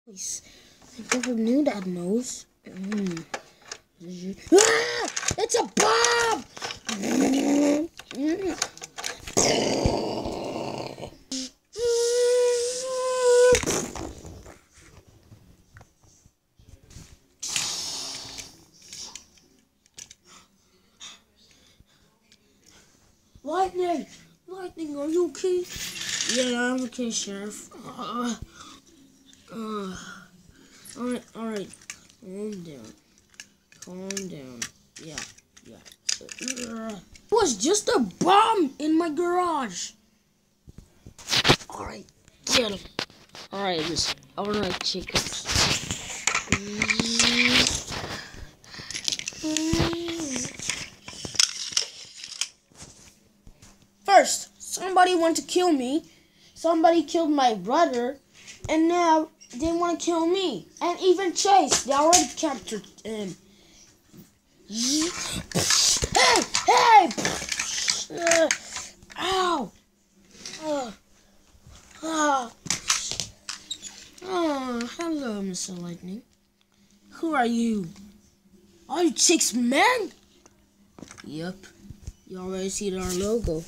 I never knew that nose. Ah! It's a bomb! Lightning! Lightning, are you okay? Yeah, I'm okay, Sheriff. Alright. Calm down. Yeah. It was just a bomb in my garage. Alright, get him. Alright, chickens. First, somebody wanted to kill me. Somebody killed my brother. And now they want to kill me. And even Chase. They already captured him. Hey! Ow! Hello, Mr. Lightning. Who are you? Are you Chick's man? Yep. You already see our logo.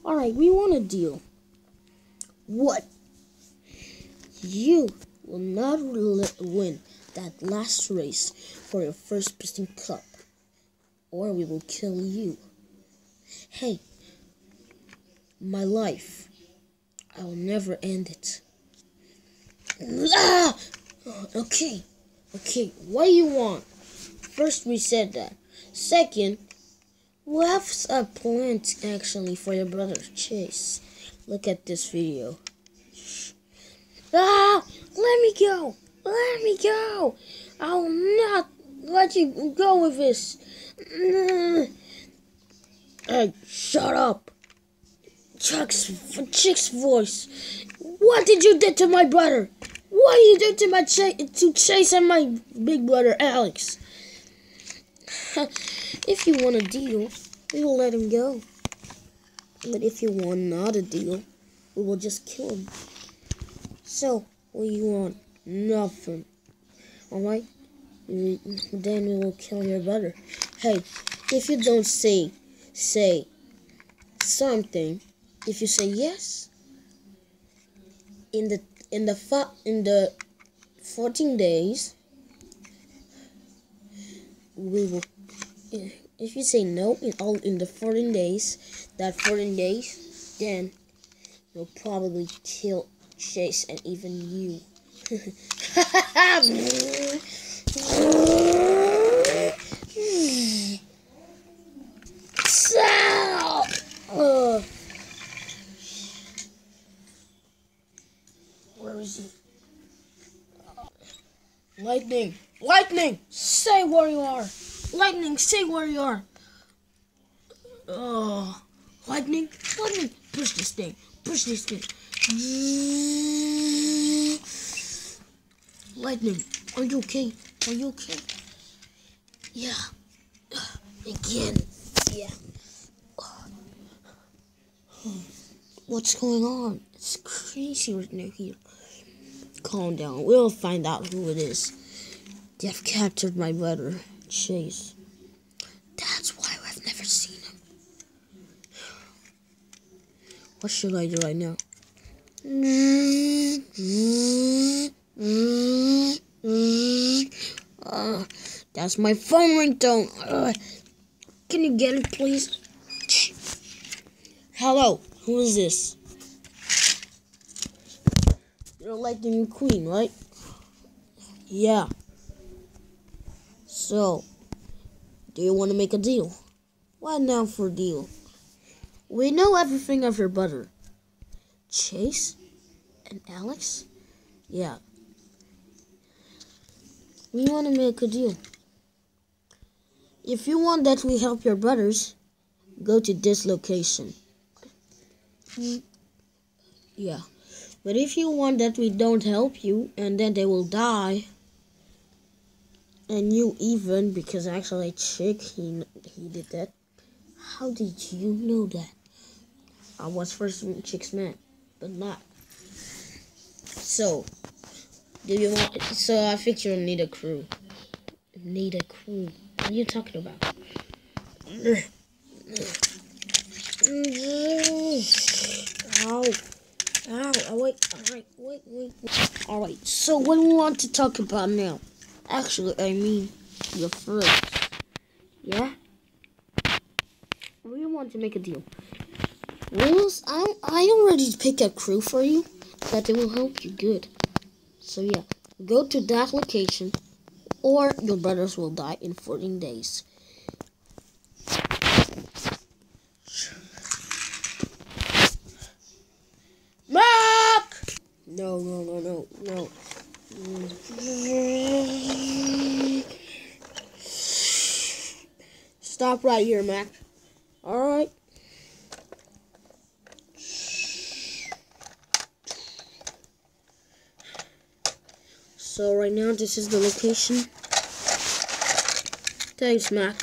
Alright, we want a deal. What? You will not win that last race for your first piston cup, or we will kill you. Hey, my life, I will never end it. Ah! Okay, what do you want? First, we said that. Second, we have a plan actually for your brother Chase. Look at this video. Ah! Let me go! I will not let you go with this. Hey, shut up! Chick's voice. What did you do to my brother? What did you do to Chase and my big brother Alex? If you want a deal, we will let him go. But if you want not a deal, we will just kill him. So, what do you want? Nothing. Alright? Then we will kill your brother. Hey, if you don't say something, if you say yes, in the 14 days, we will. If you say no in the 14 days, then we'll probably kill Chase and even you. Where is he? Lightning, say where you are. Lightning, say where you are. Lightning, push this thing. Lightning, are you okay? Yeah. Again. Yeah. What's going on? It's crazy right now here. Calm down. We'll find out who it is. They have captured my brother, Chase. That's why I've never seen him. What should I do right now? That's my phone ringtone. Can you get it, please? Hello, who is this? You're Lightning Queen, right? Yeah. So, do you want to make a deal? What now for a deal? We know everything of your brother. Chase and Alex? Yeah. We want to make a deal. If you want that we help your brothers, go to this location. Yeah. But if you want that we don't help you and then they will die, and you even, because actually Chick, he did that. How did you know that? I was first Chick's man, but not. So, Do you want? So I think you'll need a crew. Need a crew. What are you talking about? Ow. Ow. Oh, wait. Alright. Wait. Alright. So what do we want to talk about now? Actually, I mean, the first. Yeah? We want to make a deal. I already picked a crew for you that will help you good. So yeah, go to that location or your brothers will die in 14 days. Mac! No. Stop right here, Mac. Alright. So right now, this is the location. Thanks, Mac.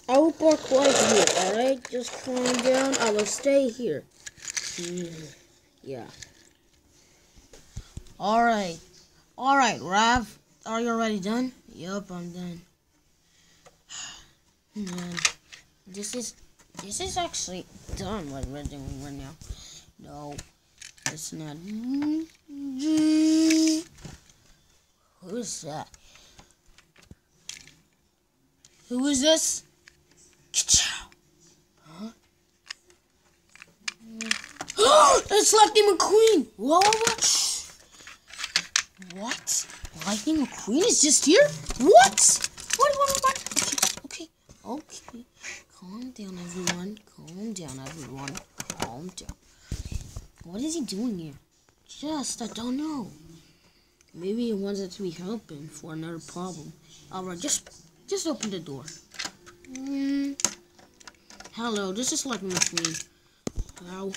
I will park right here, alright? Just calm down. I will stay here. Yeah. Alright, Rav. Are you already done? Yup, I'm done. Man, this is actually done what we're doing right now. No, it's not. Who is that? Who is this? Huh? It's Lightning McQueen! Whoa, what? Lightning McQueen is just here? What? Okay. Calm down, everyone. Calm down. What is he doing here? I don't know. Maybe he wants us to be helping for another problem. Alright, just open the door. Hello, this is Lightning McQueen. Now,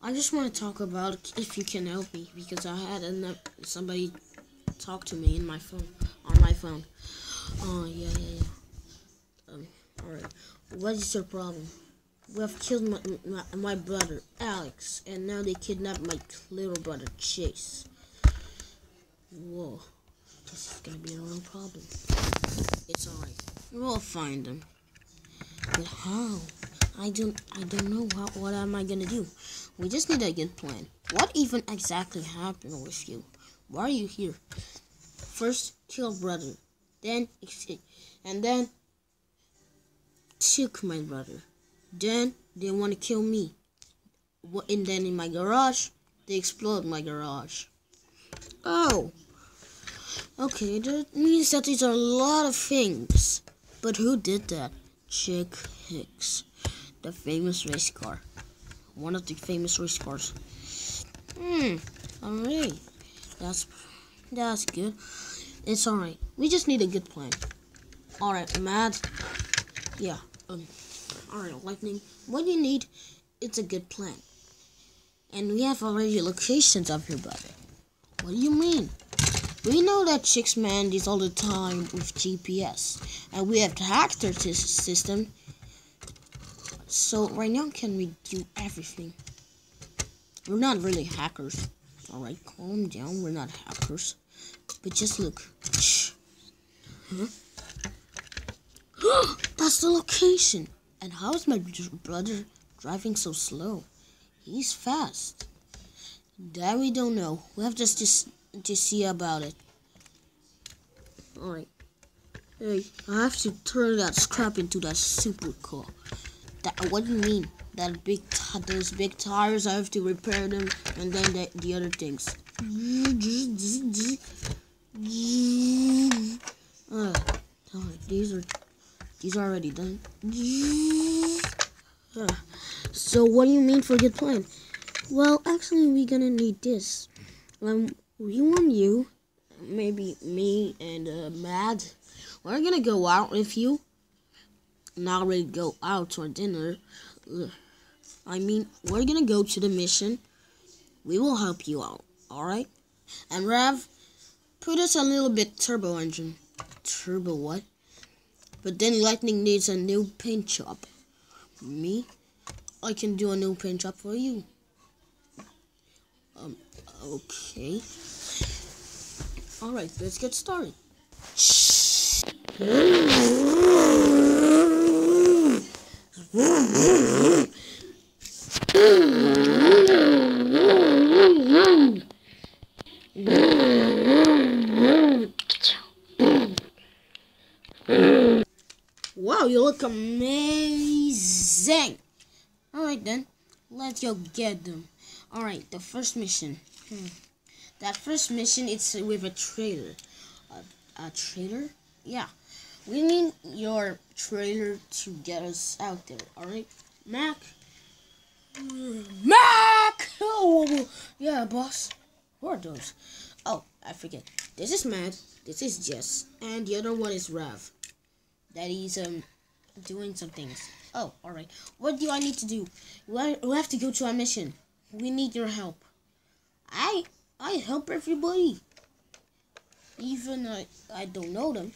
I just want to talk about if you can help me because I had somebody talk to me on my phone. Oh yeah. Alright. What is your problem? We have killed my brother Alex, and now they kidnapped my little brother Chase. Whoa, this is gonna be a real problem. It's alright. We'll find them. But how? I don't know what am I gonna do. We just need a good plan. What even exactly happened with you? Why are you here? First, kill brother, then escape, and then took my brother. Then they want to kill me. And then in my garage, they explode my garage. Oh, okay. That means that these are a lot of things. But who did that? Chick Hicks, the famous race car. One of the famous race cars. Alright. That's good. It's alright. We just need a good plan. Alright, Matt. Yeah. Alright, Lightning. What you need, it's a good plan. And we have already locations of your brother. What do you mean? We know that chicks man these all the time with GPS. And we have hacked their system. So right now can we do everything? We're not really hackers. Alright, calm down. We're not hackers. But just look. Huh? That's the location. And how is my brother driving so slow? He's fast. That we don't know. We have just to see about it. Alright. Hey, I have to turn that scrap into that super car. What do you mean? Those big tires, I have to repair them, and then the other things. Alright, these are already done. So what do you mean for good plan? Well, actually, we're gonna need this. We want you, maybe me and Mad. We're gonna go out with you. Not really go out for dinner. I mean, we're gonna go to the mission. We will help you out, alright? And Rav, put us a little bit turbo engine. Turbo what? But then Lightning needs a new paint job. Me? I can do a new paint job for you. Okay. Alright, let's get started. Wow, you look amazing. Alright then, let's go get them. Alright, the first mission. That first mission, it's with a trailer. A trailer? Yeah. We need your trailer to get us out there, alright? Mac? Mac! Oh, yeah, boss. Who are those? Oh, I forget. This is Matt, this is Jess, and the other one is Rav. That he's, doing some things. Oh, alright. What do I need to do? We have to go to our mission. We need your help. I help everybody. Even I don't know them.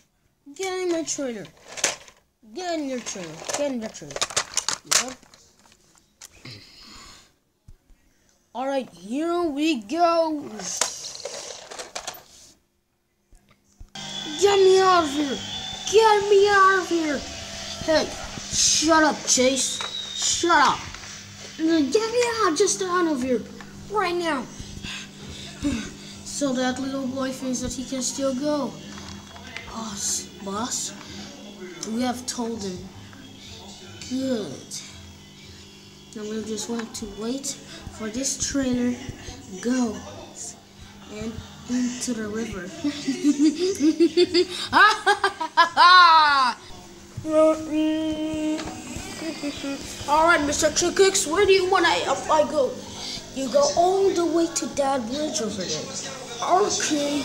Get in my trailer. Get in your trailer. Get in your trailer. Yep. Alright, here we go. Get me out of here. Get me out of here. Hey, shut up, Chase. Shut up. Get me out, just out of here. Right now. So that little boy thinks that he can still go. Boss, we have told him. Good. Now we'll just have to wait for this trailer go and into the river. Alright, Mr. Chickix, where do you want I go? You go all the way to that bridge over there. Okay.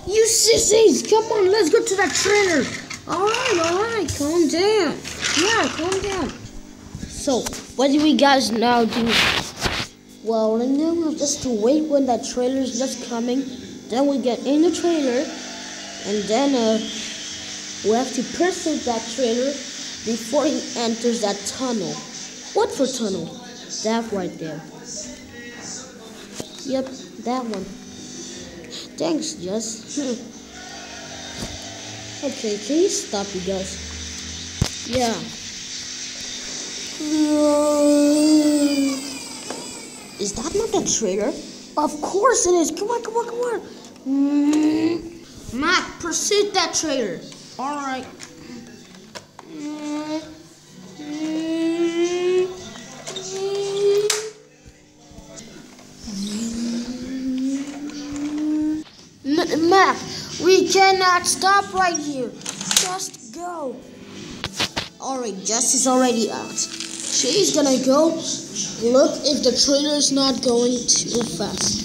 You sissies, come on, let's go to that trailer. Alright, calm down. Yeah, calm down. So, what do we guys now do? Well, now we'll just to wait when that trailer is just coming. Then we get in the trailer, and then we have to pursue that trailer before he enters that tunnel. What for tunnel? That right there. Yep, that one. Thanks, Jess. Okay, can you stop, you guys? Yeah. Is that not the trailer? Of course it is. Come on. Mac, pursue that trailer. Alright. Mac, we cannot stop right here. Just go. Alright, Jess is already out. She's gonna go look if the trailer is not going too fast.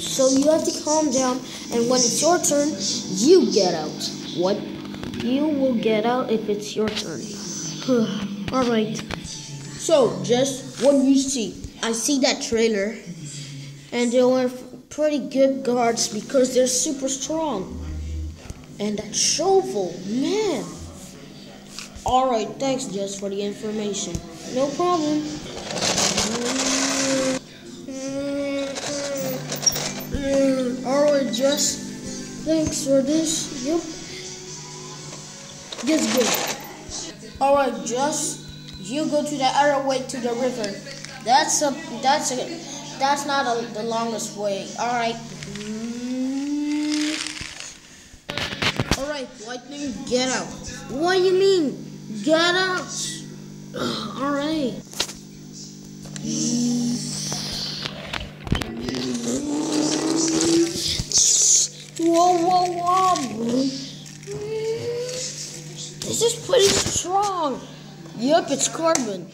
So you have to calm down, and when it's your turn, you get out. What? You will get out if it's your turn. Alright. So, Jess, what do you see? I see that trailer, and there were pretty good guards because they're super strong. And that shovel, man. Alright, thanks, Jess, for the information. No problem. Alright, Jess. Thanks for this. Yep. Just good. Alright, Jess. You go to the other way to the river. That's not the longest way. Alright. Alright, Lightning, get out. What do you mean? Get out. Alright. Whoa. This is pretty strong. Yep, it's carbon.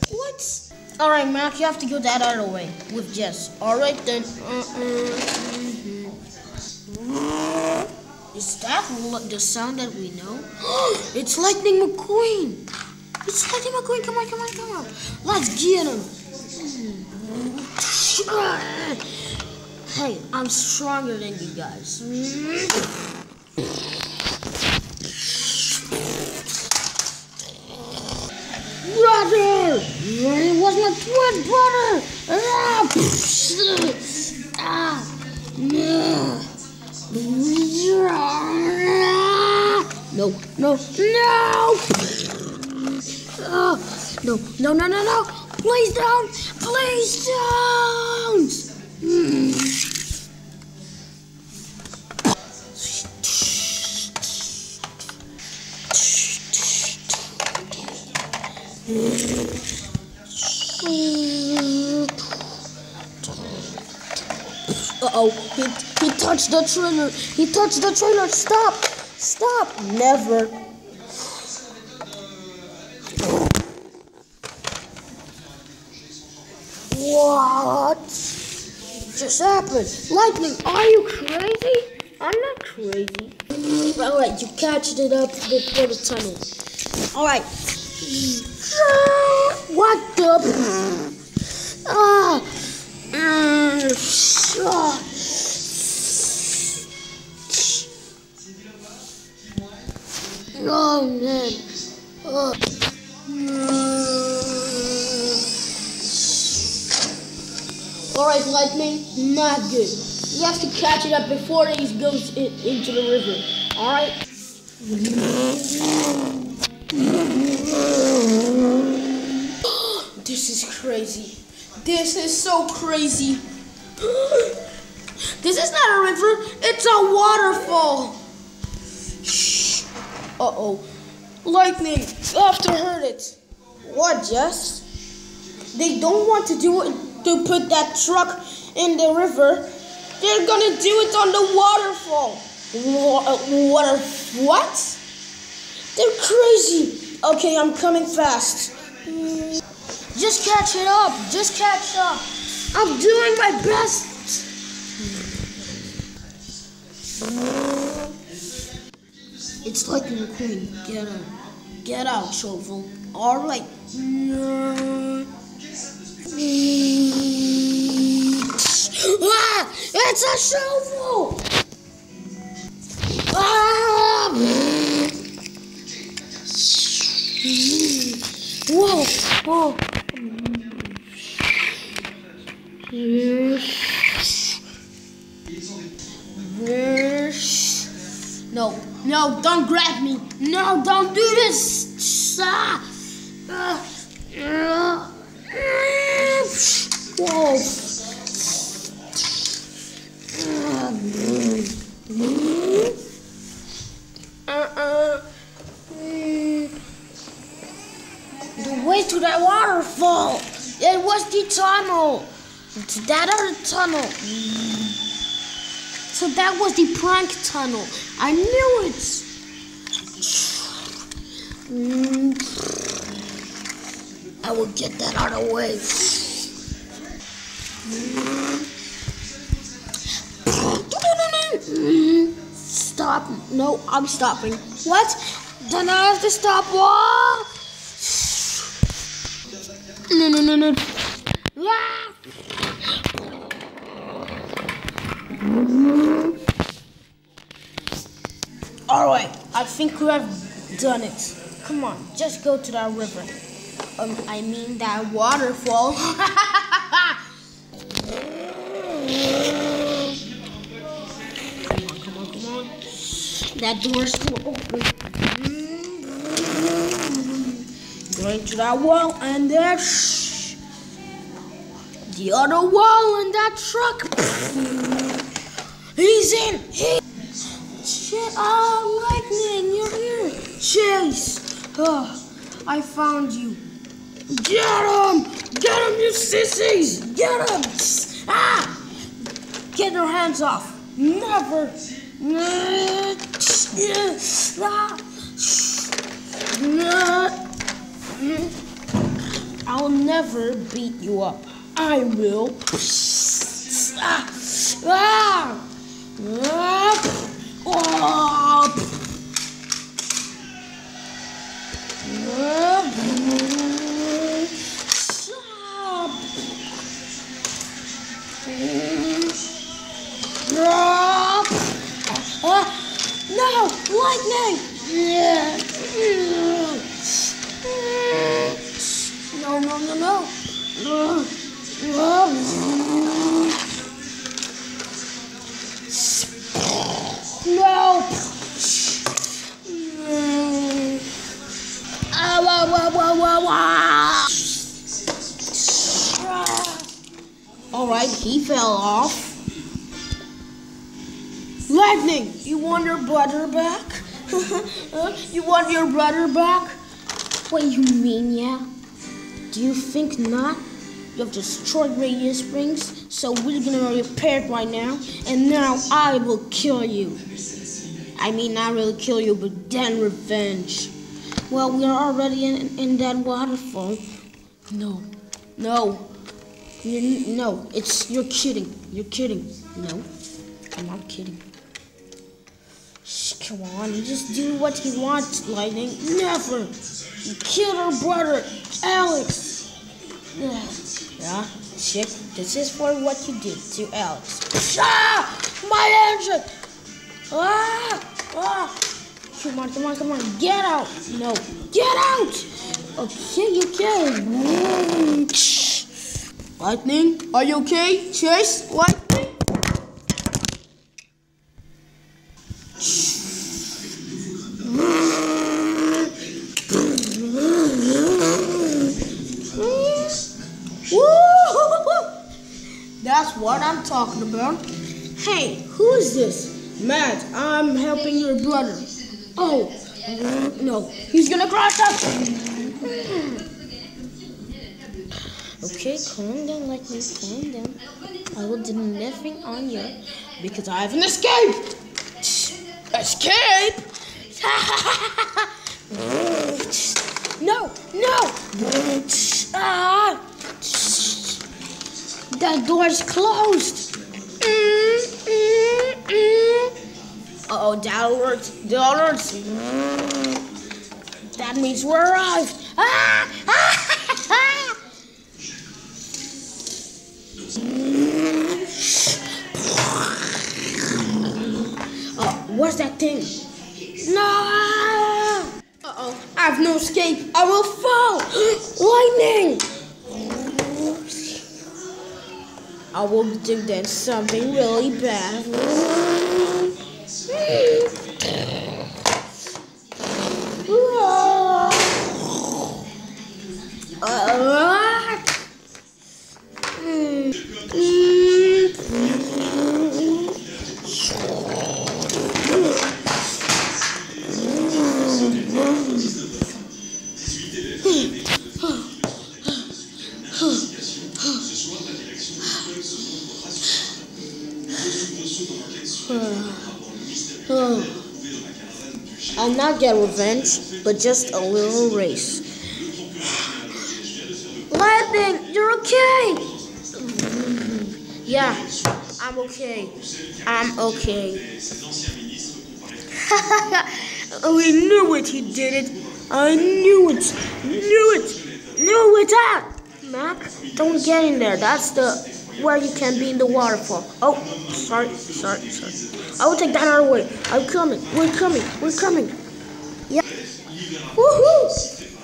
What? Alright, Mac, you have to go that other way with Jess. Alright then. Is that the sound that we know? It's Lightning McQueen. It's Lightning McQueen. Come on. Let's get him. Hey, I'm stronger than you guys. brother! It was my twin brother! No, no, no! No, no, no, no, no! Please don't! Please don't! Uh-oh, he touched the trailer. He touched the trailer. Stop! Stop! Never. What just happened? Lightning, are you crazy? I'm not crazy. Alright, you catched it up before the tunnel. Alright. What the? Oh man. Alright, Lightning, not good. You have to catch it up before it goes into the river. Alright? This is crazy. This is so crazy. This is not a river, it's a waterfall. Shh. Uh-oh. Lightning, you have to hurt it. What, Jess? They don't want to do it, to put that truck in the river. They're gonna do it on the waterfall. What? They're crazy. Okay, I'm coming fast. Just catch it up. Just catch up. I'm doing my best. It's like a queen. Get out. Get out, Shovel. All right. Ah! It's a shovel! Ah! Whoa! Whoa! No, no, don't grab me. No, don't do this. Whoa. The way to that waterfall. It was the tunnel. That other tunnel. So that was the prank tunnel. I knew it. I will get that out of the way. Stop. No, I'm stopping. What? Then I have to stop. What? No, no, no, no. Alright, I think we have done it. Come on, just go to that river. I mean that waterfall. Come on. That door's still open. Going to that wall and then the other wall and that truck. He's in. Shit! Oh, Lightning, you're here. Chase. Oh, I found you. Get him! Get him, you sissies! Get him! Ah! Get your hands off. Never. I'll never beat you up. I will. No! Lightning! no. No. Alright, he fell off. Lightning, you want your brother back? You want your brother back? What you mean, yeah? Do you think not? You have destroyed radio springs, so we're gonna repair it right now, and now I will kill you. I mean, not really kill you, but then revenge. Well, we are already in that waterfall. No. No, you're kidding. You're kidding. No, I'm not kidding. Shh, come on, just do what he wants, Lightning. Never. You killed our brother, Alex. Yeah, Chick, this is for what you did to Alex. Ah, my engine. Come on, get out. No, get out. Okay, Lightning, are you okay? Chase, Lightning. That's what I'm talking about. Hey, who is this? Matt, I'm helping your brother. Oh, no, he's gonna crash us. Okay, calm down, Lightning, calm down. I will do nothing on you because I have an escape. Escape? No. That door is closed. Uh-oh, that alerts. That means we're arrived. What's that thing? No! Uh-oh, I have no escape. I will fall. Lightning! I will do then something really bad. I'll not get revenge, but just a little race. Lightning, you're okay! Yeah, I'm okay. We knew it, he did it. I knew it. Mac, don't get in there. That's where you can be in the waterfall. Oh, sorry. I will take that out of the way. I'm coming. We're coming. Yeah. Woohoo!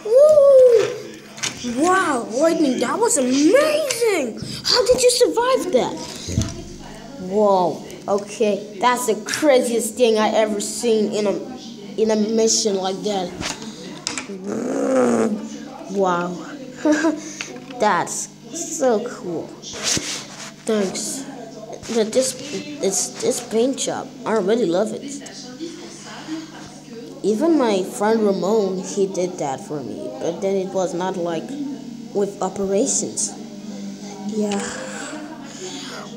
Woo! Wow, Lightning, that was amazing. How did you survive that? Whoa. Okay, that's the craziest thing I ever seen in a mission like that. Wow. That's so cool. Thanks. But this paint job, I really love it. Even my friend Ramon, he did that for me, but then it was not like with operations. Yeah,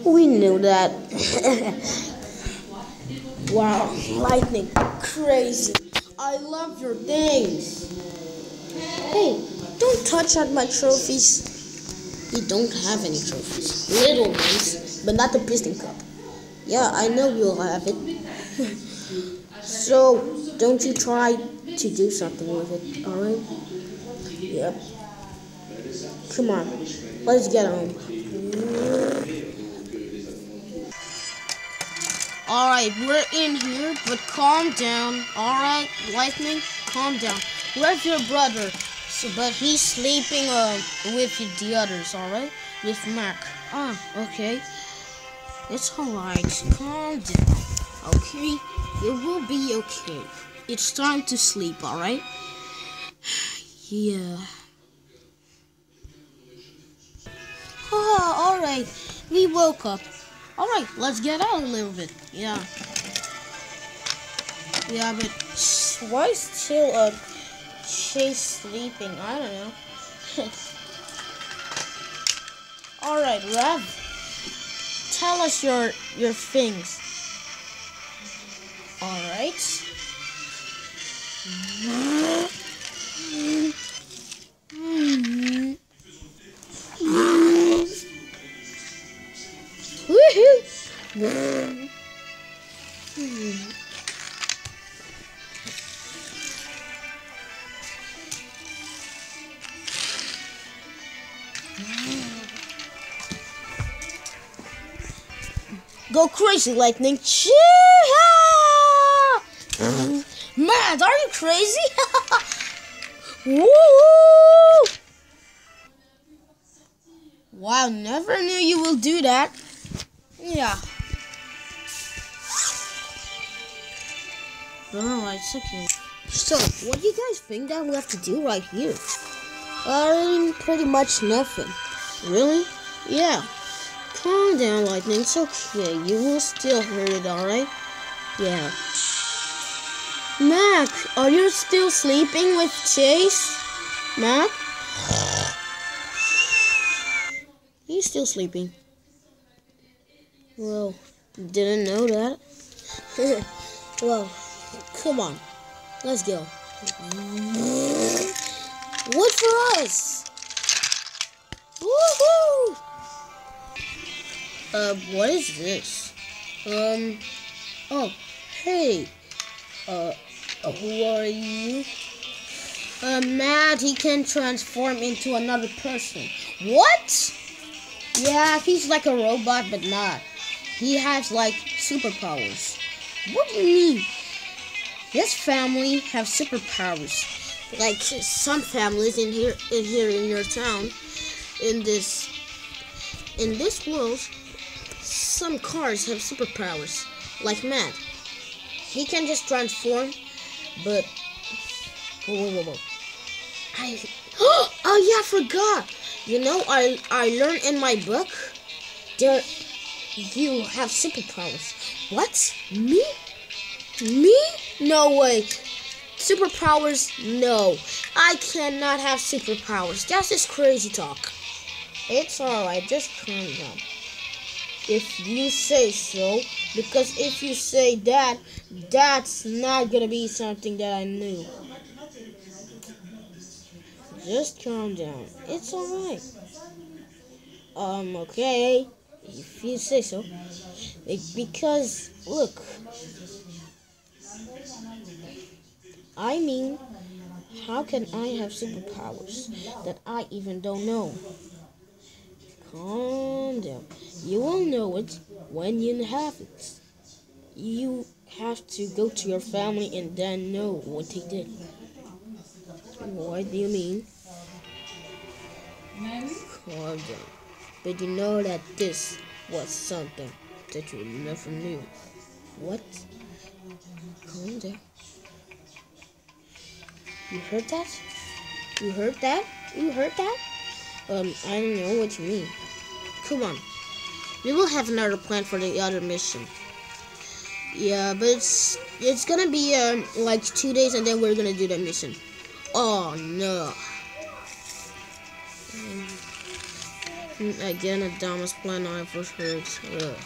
we knew that. Wow, Lightning, crazy. I love your things. Hey, don't touch at my trophies. You don't have any trophies. Little ones, but not the piston cup. Yeah, I know you'll have it. So, don't you try to do something with it, alright? Yep. Come on, let's get home. Alright, we're in here, but calm down. Alright, Lightning, calm down. Where's your brother? but he's sleeping with the others, alright? With Mac. Ah, okay. It's alright. Calm down. Okay? It will be okay. It's time to sleep, alright? Yeah. Oh, alright. We woke up. Alright, let's get out a little bit. Yeah. Yeah, but why is still Chase sleeping? I don't know. Alright, Rev. Tell us your things. Alright. Woohoo! Go crazy, lightning! Mad, are you crazy? Woo! Wow, never knew you will do that. Yeah. Alright, it's okay. So, what do you guys think that we have to do right here? Pretty much nothing. Really? Yeah. Calm down, Lightning. It's okay. You will still hear it, alright? Yeah. Mac, are you still sleeping with Chase? Mac? He's still sleeping. Well, didn't know that. Well, come on. Let's go. What for us? Woohoo! What is this? Oh, hey. Who are you? Matt, he can transform into another person. What? Yeah, he's like a robot, but not. He has, like, superpowers. What do you mean? His family have superpowers. Like, some families in your town, in this world, some cars have superpowers. Like Matt. He can just transform, but... Whoa. Oh yeah, I forgot. You know, I learned in my book that you have superpowers. What? Me? Me? No way. Superpowers? No. I cannot have superpowers. That's just crazy talk. It's alright, just calm down. If you say so, because if you say that, that's not gonna be something that I knew. Just calm down. It's alright. Okay. If you say so. Because, look. I mean, how can I have superpowers that I even don't know? Calm down. You will know it when you have it. You have to go to your family and then know what they did. What do you mean? Calm down. But you know that this was something that you never knew. What? Calm down. You heard that? You heard that? You heard that? I don't know what you mean. Come on. We will have another plan for the other mission. Yeah, but it's gonna be like 2 days and then we're gonna do that mission. Oh no. Again, the dumbest plan I ever heard. Ugh.